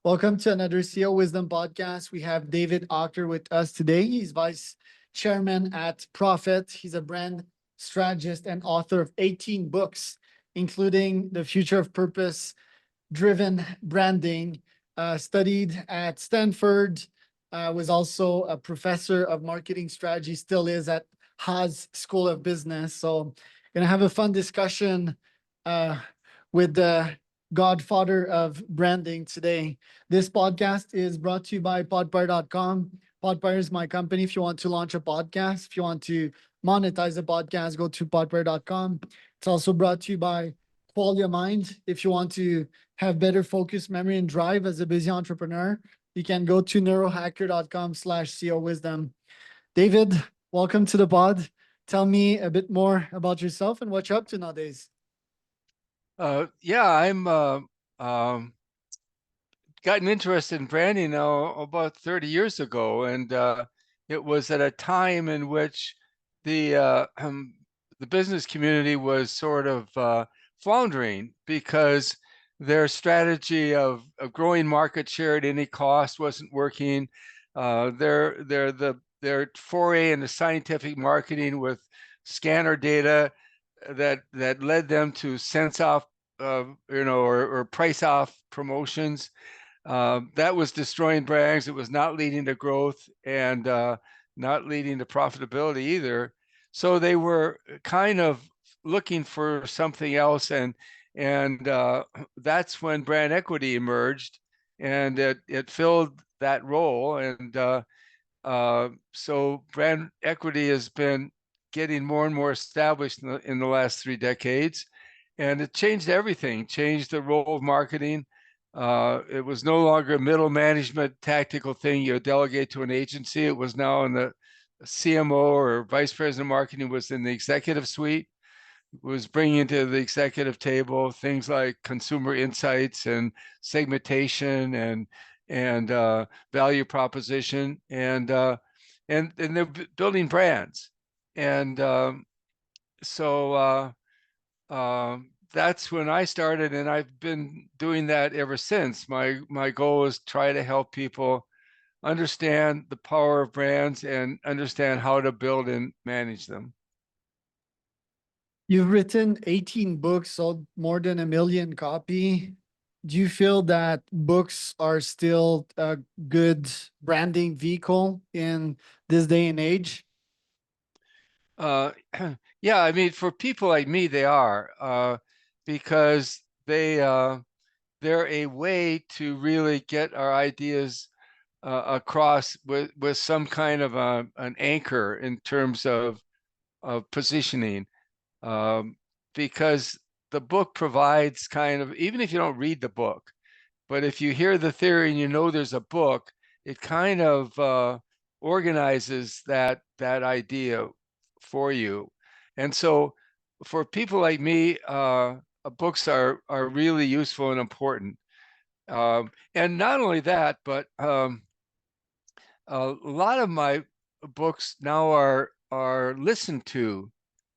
Welcome to another CEO Wisdom podcast. We have David Aaker with us today. He's vice chairman at Prophet. He's a brand strategist and author of 18 books, including The Future of Purpose Driven Branding. Studied at Stanford, was also a professor of marketing strategy, still is at Haas School of Business. So, going to have a fun discussion with the godfather of branding today. This podcast is brought to you by podpire.com. Podpire is my company. If you want to launch a podcast, if you want to monetize a podcast, go to podpire.com. It's also brought to you by Qualia Mind. If you want to have better focus, memory, and drive as a busy entrepreneur, you can go to neurohacker.com/CEO Wisdom. David, welcome to the pod. Tell me a bit more about yourself and what you're up to nowadays. I'm gotten interested in branding now about 30 years ago, and it was at a time in which the business community was sort of floundering because their strategy of growing market share at any cost wasn't working. Their foray into scientific marketing with scanner data that led them to sense off, or price off promotions. That was destroying brands. It was not leading to growth and not leading to profitability either. So they were kind of looking for something else, and that's when brand equity emerged, and it filled that role. And so brand equity has been getting more and more established in the last 3 decades, and it changed everything. Changed the role of marketing. It was no longer a middle management tactical thing you delegate to an agency. It was now in the CMO, or vice president of marketing, was in the executive suite. It was bringing to the executive table things like consumer insights and segmentation and value proposition, and they're building brands. And so that's when I started, and I've been doing that ever since. My goal is try to help people understand the power of brands and understand how to build and manage them. You've written 18 books, sold more than 1 million copies. Do you feel that books are still a good branding vehicle in this day and age? Yeah, I mean, for people like me, they are, because they're a way to really get our ideas across with some kind of an anchor in terms of positioning, because the book provides kind of, even if you don't read the book, but if you hear the theory and you know there's a book, it kind of organizes that idea for you. And so for people like me, books are really useful and important. And not only that, but a lot of my books now are listened to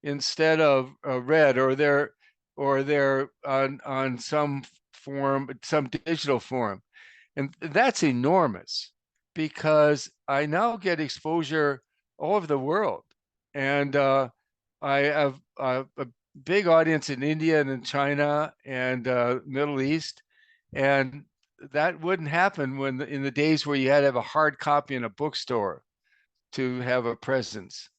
instead of read, or they're on some form, some digital form. And that's enormous, because I now get exposure all over the world. And I have a big audience in India and in China and Middle East. And that wouldn't happen in the days where you had to have a hard copy in a bookstore to have a presence.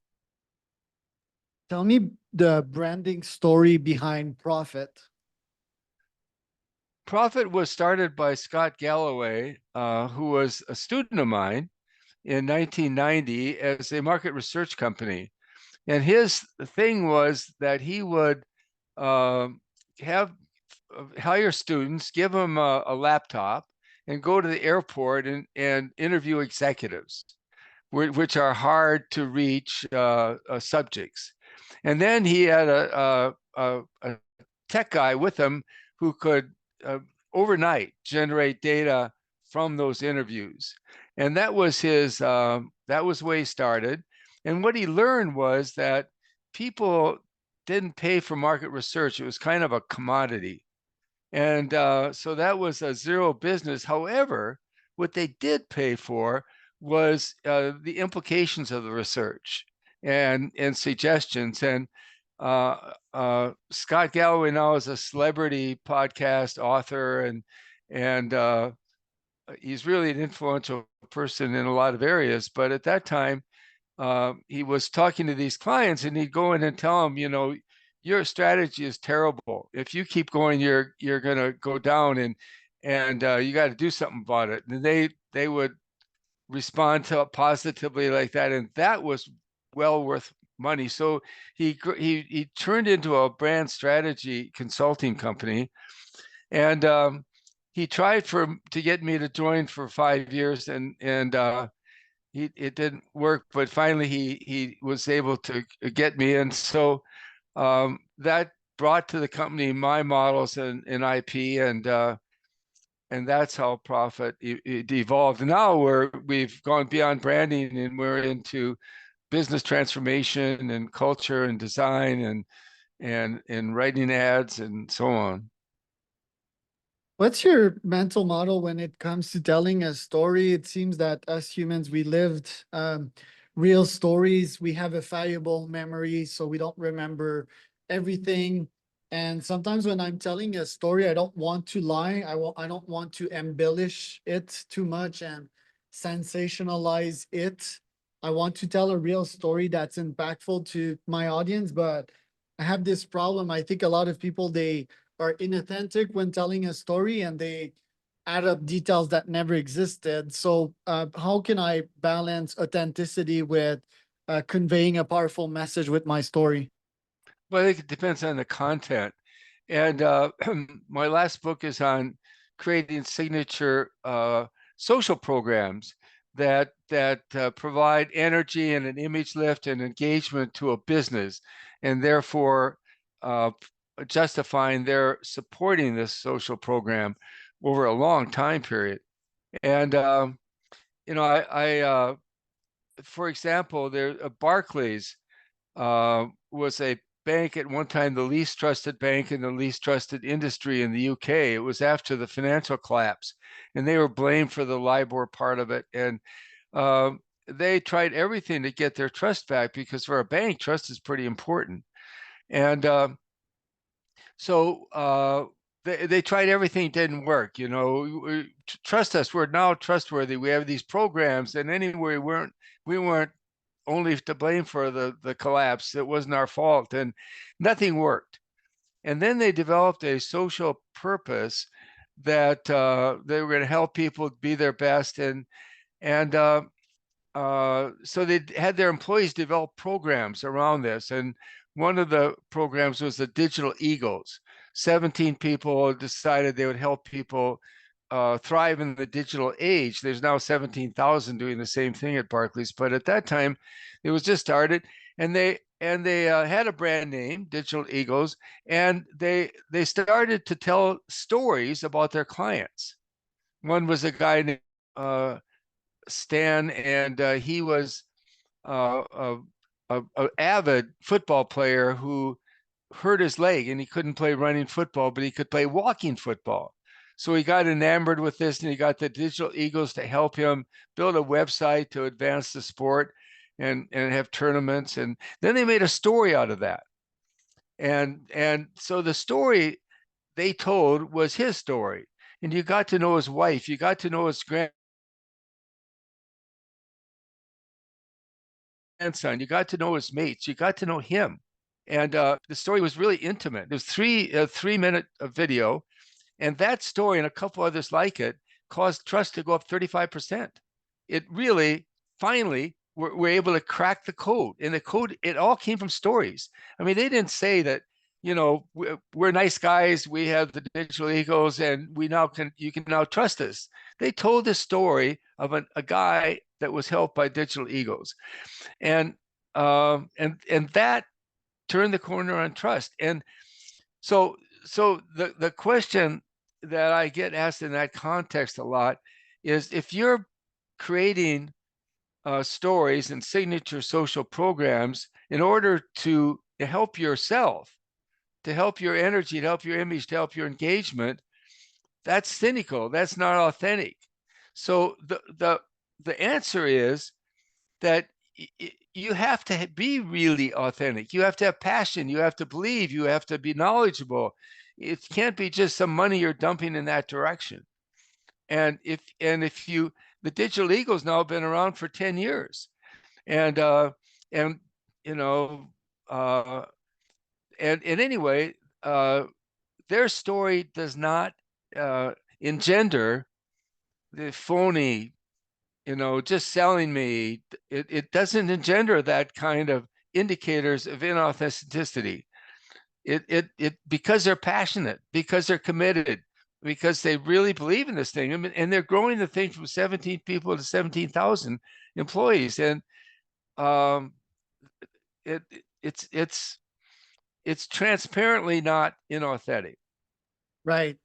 Tell me the branding story behind Prophet. Prophet was started by Scott Galloway, who was a student of mine in 1990 as a market research company. And his thing was that he would have hire students, give them a laptop, and go to the airport and interview executives, which are hard to reach subjects. And then he had a tech guy with him who could overnight generate data from those interviews. And that was that was where he started. And what he learned was that people didn't pay for market research. It was kind of a commodity. And so that was a zero business. However, what they did pay for was the implications of the research and suggestions. And Scott Galloway now is a celebrity podcast author, and he's really an influential person in a lot of areas. But at that time, he was talking to these clients, and he'd go in and tell them, your strategy is terrible. If you keep going, you're going to go down, and you got to do something about it. And they would respond to it positively like that, and that was well worth money. So he turned into a brand strategy consulting company, and he tried to get me to join for 5 years, and it didn't work, but finally he was able to get me in. So that brought to the company my models and IP, and that's how Profit it evolved. Now we've gone beyond branding, and we're into business transformation and culture and design and writing ads and so on. What's your mental model when it comes to telling a story? It seems that us humans, we lived real stories. We have a fallible memory, so we don't remember everything. And sometimes when I'm telling a story, I don't want to lie. I don't want to embellish it too much and sensationalize it. I want to tell a real story that's impactful to my audience, but I have this problem. I think a lot of people, they are inauthentic when telling a story, and they add up details that never existed. So, how can I balance authenticity with conveying a powerful message with my story? Well, I think it depends on the content. And my last book is on creating signature social programs that provide energy and an image lift and engagement to a business, and therefore justifying their supporting this social program over a long time period. And for example, there Barclays was a bank at one time, the least trusted bank in the least trusted industry in the UK. It was after the financial collapse, and they were blamed for the LIBOR part of it. And uh, they tried everything to get their trust back, because for a bank, trust is pretty important. And so they tried everything, didn't work. Trust us, we're now trustworthy. We have these programs, and anyway, we weren't only to blame for the collapse. It wasn't our fault, and nothing worked. And then they developed a social purpose that they were going to help people be their best, and so they had their employees develop programs around this. And one of the programs was the Digital Eagles. 17 people decided they would help people thrive in the digital age. There's now 17,000 doing the same thing at Barclays, but at that time, it was just started, and they had a brand name, Digital Eagles, and they started to tell stories about their clients. One was a guy named Stan, and he was uh, a avid football player who hurt his leg, and he couldn't play running football, but he could play walking football. So he got enamored with this, and he got the Digital Eagles to help him build a website to advance the sport and have tournaments. And then they made a story out of that. And so the story they told was his story. And you got to know his wife, you got to know his grandson, you got to know his mates, you got to know him. And the story was really intimate. It was 3 minute video, and that story and a couple others like it caused trust to go up 35%. It really, finally, we're able to crack the code. And the code, it all came from stories. I mean, they didn't say that, we're nice guys, we have the Digital Eagles, and you can now trust us. They told the story of a guy that was helped by Digital Eagles. And that turned the corner on trust. And so the question that I get asked in that context a lot is, if you're creating stories and signature social programs in order to help yourself, to help your energy, to help your image, to help your engagement, that's cynical. That's not authentic. So the answer is that you have to be really authentic. You have to have passion. You have to believe. You have to be knowledgeable. It can't be just some money you're dumping in that direction. And if you, the digital ego's now been around for 10 years, and you know uh, and anyway, their story does not engender the phony, just selling me. It doesn't engender that kind of indicators of inauthenticity. It because they're passionate, because they're committed, because they really believe in this thing. I mean, and they're growing the thing from 17 people to 17,000 employees. And um, it it's transparently not inauthentic. Right.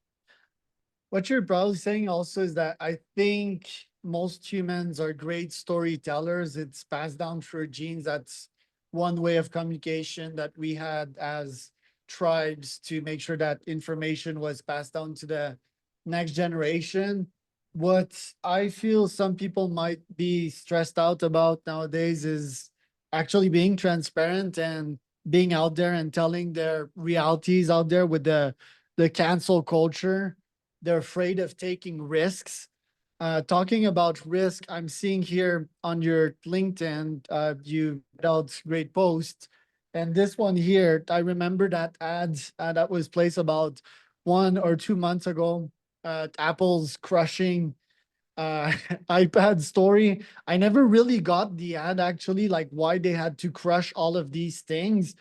What you're probably saying also is that I think most humans are great storytellers. It's passed down through genes. That's one way of communication that we had as tribes to make sure that information was passed down to the next generation. What I feel some people might be stressed out about nowadays is actually being transparent and being out there and telling their realities out there with the cancel culture. They're afraid of taking risks. Talking about risk, I'm seeing here on your LinkedIn, you put out great posts. And this one here, I remember that ad that was placed about 1 or 2 months ago. Apple's crushing iPad story. I never really got the ad actually, like why they had to crush all of these things.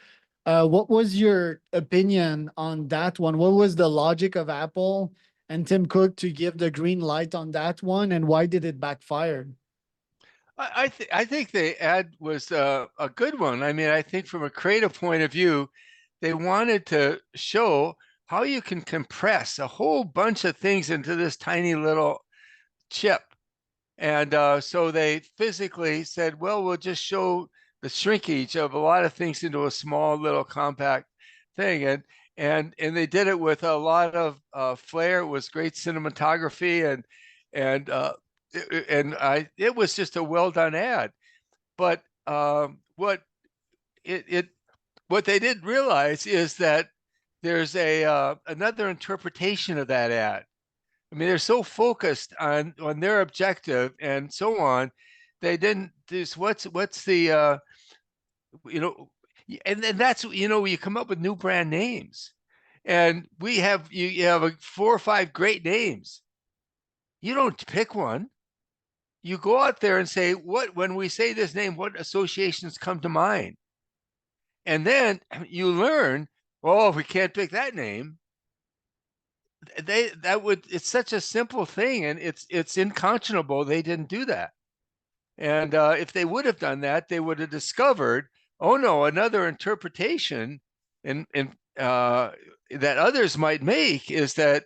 What was your opinion on that one? What was the logic of Apple and Tim Cook to give the green light on that one, and why did it backfire? I think the ad was a good one. I mean, I think from a creative point of view, they wanted to show how you can compress a whole bunch of things into this tiny little chip. And so they physically said, well, we'll just show the shrinkage of a lot of things into a small little compact thing. And they did it with a lot of flair. It was great cinematography, and it was just a well done ad. But it, it what they didn't realize is that there's a another interpretation of that ad. I mean, they're so focused on their objective and so on, they didn't just what's the you know, and that's you come up with new brand names, and you have 4 or 5 great names. You don't pick one. You go out there and say, what when we say this name, what associations come to mind, and then you learn, oh, we can't pick that name. It's such a simple thing, and it's unconscionable they didn't do that. And if they would have done that, they would have discovered, oh no, another interpretation and that others might make is that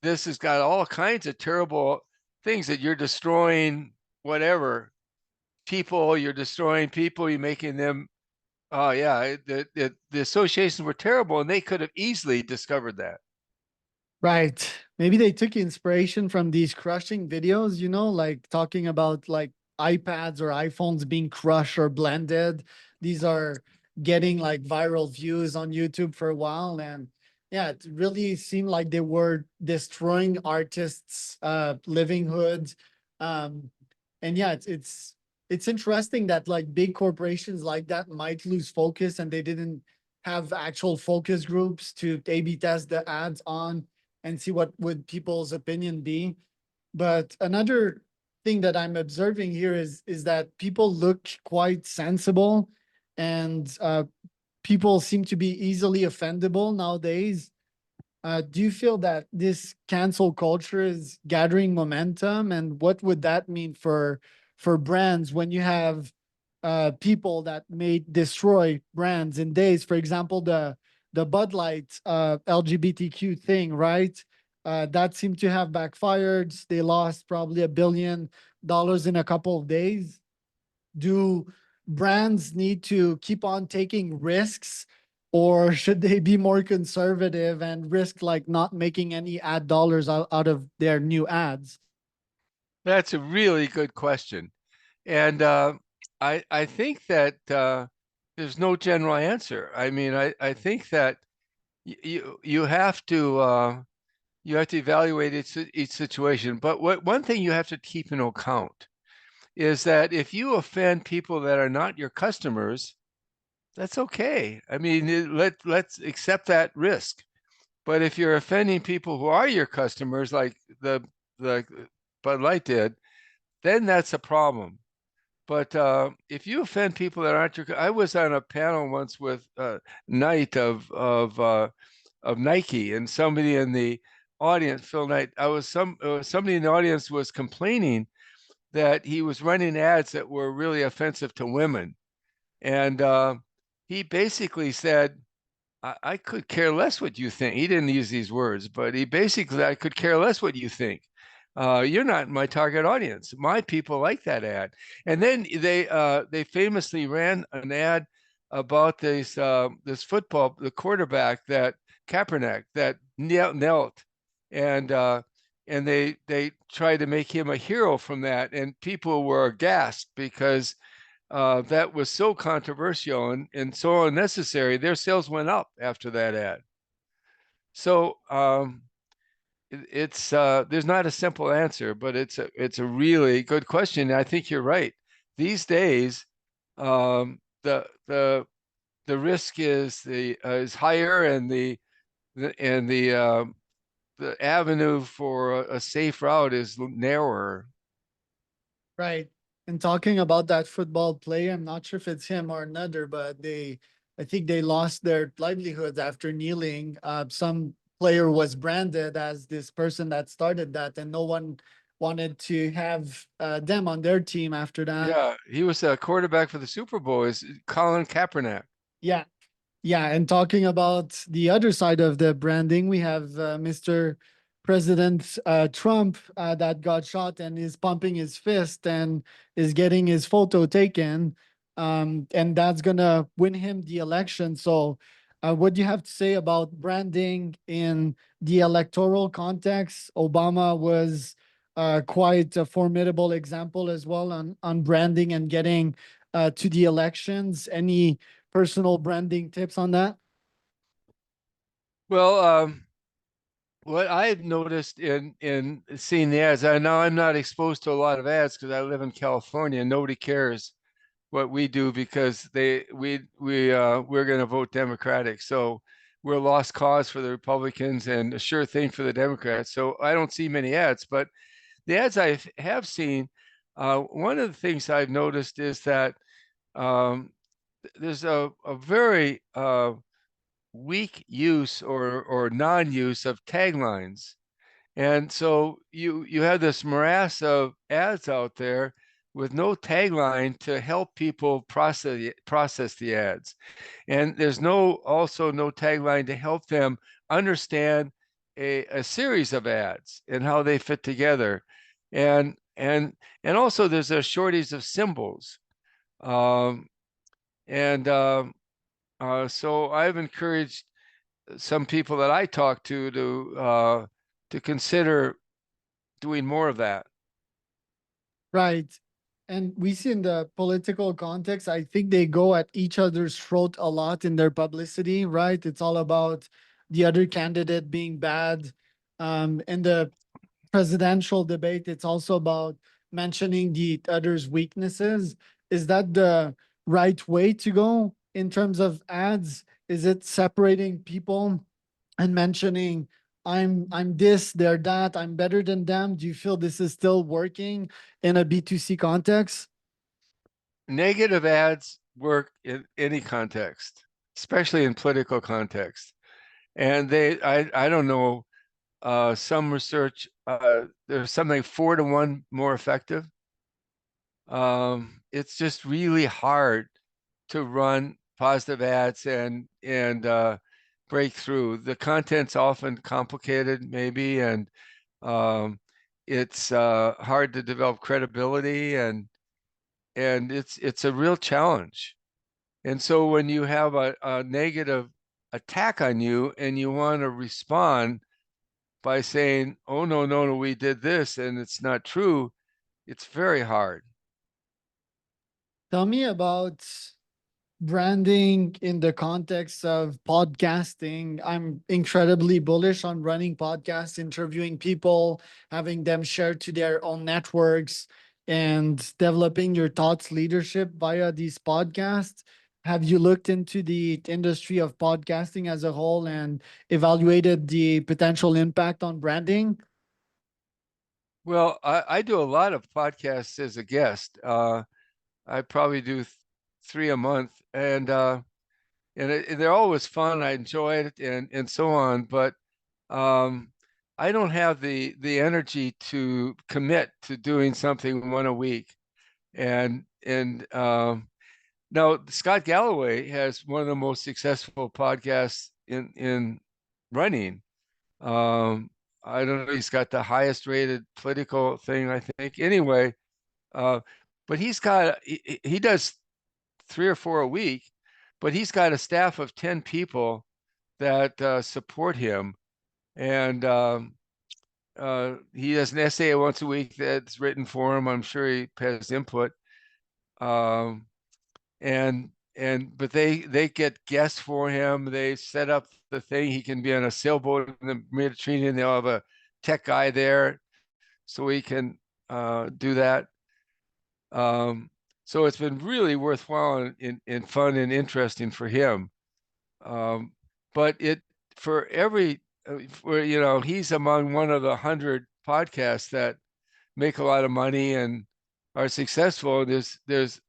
this has got all kinds of terrible things, that you're destroying whatever people, you're destroying people, you're making them. Oh yeah, the associations were terrible, and they could have easily discovered that. Right. Maybe they took inspiration from these crushing videos, like talking about like iPads or iPhones being crushed or blended. These are getting like viral views on YouTube for a while. And yeah, it really seemed like they were destroying artists' livelihoods. Um, and yeah, it's interesting that like big corporations like that might lose focus and they didn't have actual focus groups to A/B test the ads on and see what would people's opinion be. But another thing that I'm observing here is that people look quite sensible, and people seem to be easily offendable nowadays. Do you feel that this cancel culture is gathering momentum, and what would that mean for brands when you have people that may destroy brands in days? For example, the Bud Light LGBTQ thing, right? That seemed to have backfired. They lost probably $1 billion in a couple of days. Do brands need to keep on taking risks or should they be more conservative and risk like not making any ad dollars out of their new ads? That's a really good question. And I think that there's no general answer. I mean, I think that you have to evaluate each situation. But one thing you have to keep in account is that if you offend people that are not your customers, that's okay. I mean, let's accept that risk. But if you're offending people who are your customers, like the Bud Light did, then that's a problem. But if you offend people that aren't your, I was on a panel once with Knight of Nike, and somebody in the audience, Phil Knight, somebody in the audience was complaining that he was running ads that were really offensive to women, and he basically said, I could care less what you think. He didn't use these words, but he basically, I could care less what you think. You're not my target audience. My people like that ad. And then they famously ran an ad about this football, the quarterback that Kaepernick that knelt, and they tried to make him a hero from that, and people were aghast because that was so controversial and so unnecessary. Their sales went up after that ad. So it's there's not a simple answer, but it's a really good question. I think you're right. These days, the risk is higher, and the avenue for a safe route is narrower. Right. And talking about that football player, I'm not sure if it's him or another, but I think they lost their livelihoods after kneeling. Some player was branded as this person that started that, and no one wanted to have them on their team after that. Yeah, he was a quarterback for the Super Bowl. Is Colin Kaepernick? Yeah. Yeah, and talking about the other side of the branding, we have Mr. President Trump that got shot and is pumping his fist and is getting his photo taken, and that's gonna win him the election. So, what do you have to say about branding in the electoral context? Obama was quite a formidable example as well on branding and getting to the elections. Any personal branding tips on that? Well, what I've noticed in seeing the ads, I know I'm not exposed to a lot of ads because I live in California and nobody cares what we do because we're going to vote Democratic. So we're a lost cause for the Republicans and a sure thing for the Democrats. So I don't see many ads, but the ads I have seen, one of the things I've noticed is that um, there's a very weak use or non-use of taglines. And so you have this morass of ads out there with no tagline to help people process the ads. And there's also no tagline to help them understand a series of ads and how they fit together. And also there's a shortage of symbols. Um, and So I've encouraged some people that I talk to consider doing more of that. Right. And we see in the political context, I think they go at each other's throat a lot in their publicity, right? It's all about the other candidate being bad. In the presidential debate, it's also about mentioning the other's weaknesses. Is that the right way to go in terms of ads? Is it separating people and mentioning I'm this, they're that, I'm better than them? Do you feel this is still working in a B2C context? Negative ads work in any context, especially in political context. And I don't know, some research, there's something like 4 to 1 more effective. It's just really hard to run positive ads and break through. The content's often complicated, maybe, and um, it's hard to develop credibility, and it's a real challenge. And so when you have a negative attack on you and you want to respond by saying, oh, no, no, no, we did this and it's not true, it's very hard. Tell me about branding in the context of podcasting. I'm incredibly bullish on running podcasts, interviewing people, having them share to their own networks, and developing your thoughts leadership via these podcasts. Have you looked into the industry of podcasting as a whole and evaluated the potential impact on branding? Well, I do a lot of podcasts as a guest. I probably do three a month, and they're always fun. I enjoy it, and so on. But um, I don't have the energy to commit to doing something one a week. And now Scott Galloway has one of the most successful podcasts in running. Um, I don't know. He's got the highest rated political thing, I think. Anyway, uh, but he does three or four a week, but he's got a staff of 10 people that support him. And he does an essay once a week that's written for him. I'm sure he has input. Um, and but they get guests for him. They set up the thing. He can be on a sailboat in the Mediterranean. They'll have a tech guy there so he can do that. Um, so it's been really worthwhile and fun and interesting for him. Um, but it for every for he's among one of the 100 podcasts that make a lot of money and are successful. There's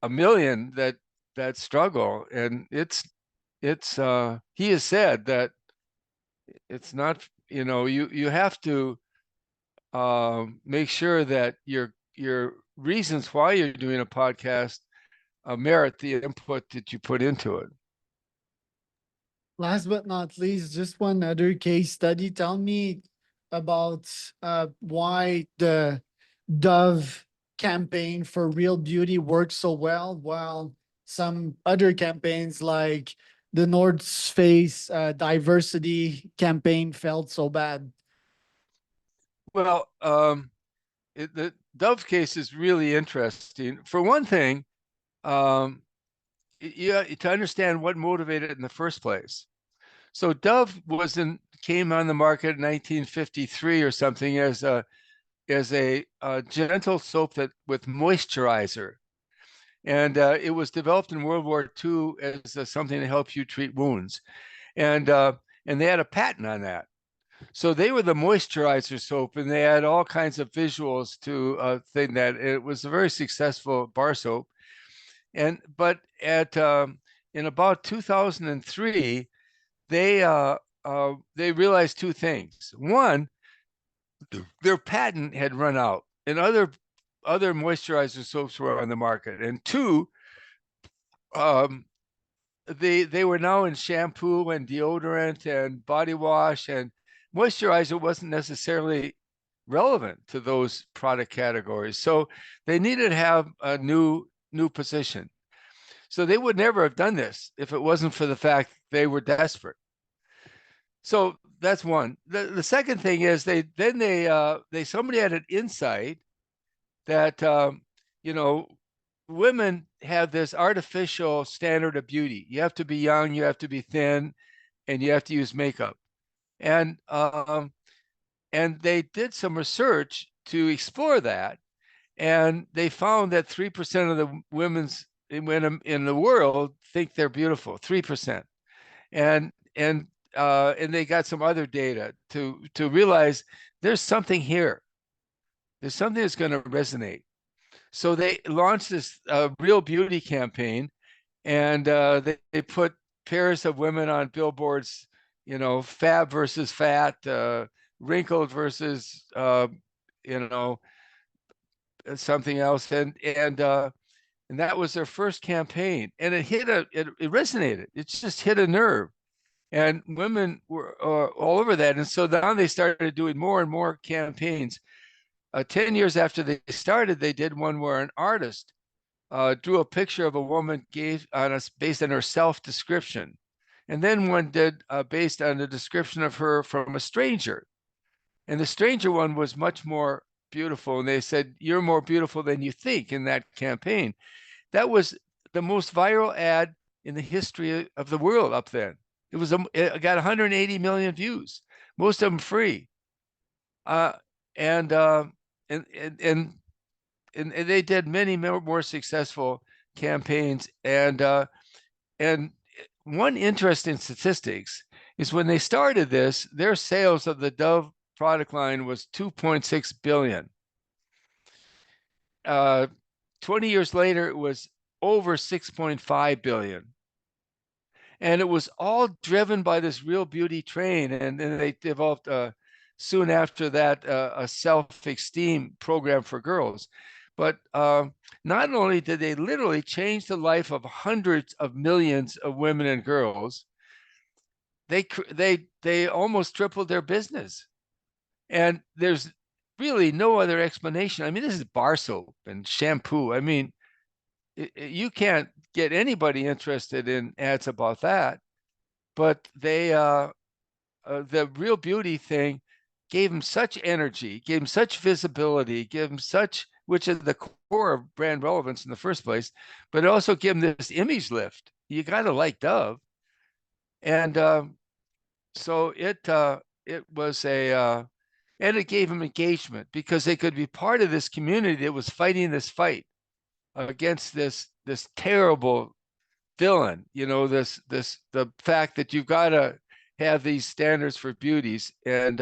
a million that struggle, and it's he has said that it's not, you have to make sure that your reasons why you're doing a podcast merit the input that you put into it. Last but not least, just one other case study. Tell me about why the Dove campaign for real beauty works so well, while some other campaigns like the North Face diversity campaign felt so bad. Well, the Dove case is really interesting. For one thing, um, to understand what motivated it in the first place. So Dove came on the market in 1953 or something as a gentle soap that with moisturizer, and it was developed in World War II as something to help you treat wounds, and and they had a patent on that. So they were the moisturizer soap, and they had all kinds of visuals to thing that it was a very successful bar soap. And but at in about 2003, they realized two things. One, their patent had run out, and other moisturizer soaps were on the market. And two, um, they were now in shampoo and deodorant and body wash, and moisturizer wasn't necessarily relevant to those product categories. So they needed to have a new position. So they would never have done this if it wasn't for the fact they were desperate. So that's one. The second thing is they somebody had an insight that you know women have this artificial standard of beauty. You have to be young, you have to be thin, and you have to use makeup. And and they did some research to explore that, and they found that 3% of the women in the world think they're beautiful. 3%, and they got some other data to realize there's something here. There's something that's going to resonate. So they launched this real beauty campaign, and they put pairs of women on billboards, fab versus fat, wrinkled versus, you know, something else, and that was their first campaign, and it resonated. It just hit a nerve, and women were all over that, and so now they started doing more and more campaigns. 10 years after they started, they did one where an artist drew a picture of a woman gave on us based on her self description, And then one did based on a description of her from a stranger. And the stranger one was much more beautiful. And they said, "You're more beautiful than you think," in that campaign. That was the most viral ad in the history of the world up then. It got 180 million views, most of them free. Uh, and, uh, and, and, and, and they did many more successful campaigns. And one interesting statistics is when they started this, their sales of the Dove product line was 2.6 billion. 20 years later, it was over 6.5 billion. And it was all driven by this real beauty train. And then they developed soon after that a self-esteem program for girls. But not only did they literally change the life of hundreds of millions of women and girls, they almost tripled their business. And there's really no other explanation. I mean, this is bar soap and shampoo. I mean, you can't get anybody interested in ads about that. But the real beauty thing gave them such energy, gave them such visibility, gave them such, which is the core of brand relevance in the first place, but it also gave them this image lift. You got to like Dove. And so it was and it gave them engagement because they could be part of this community that was fighting this fight against this terrible villain. The fact that you've got to have these standards for beauties, and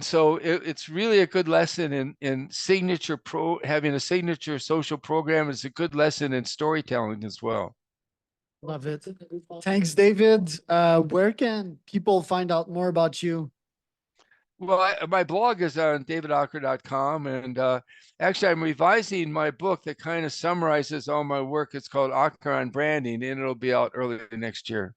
so it's really a good lesson in having a signature social program. Is a good lesson in storytelling as well. Love it. Thanks, David. Where can people find out more about you? Well, my blog is on davidaaker.com, and actually, I'm revising my book that kind of summarizes all my work. It's called Aaker on Branding, and it'll be out early next year.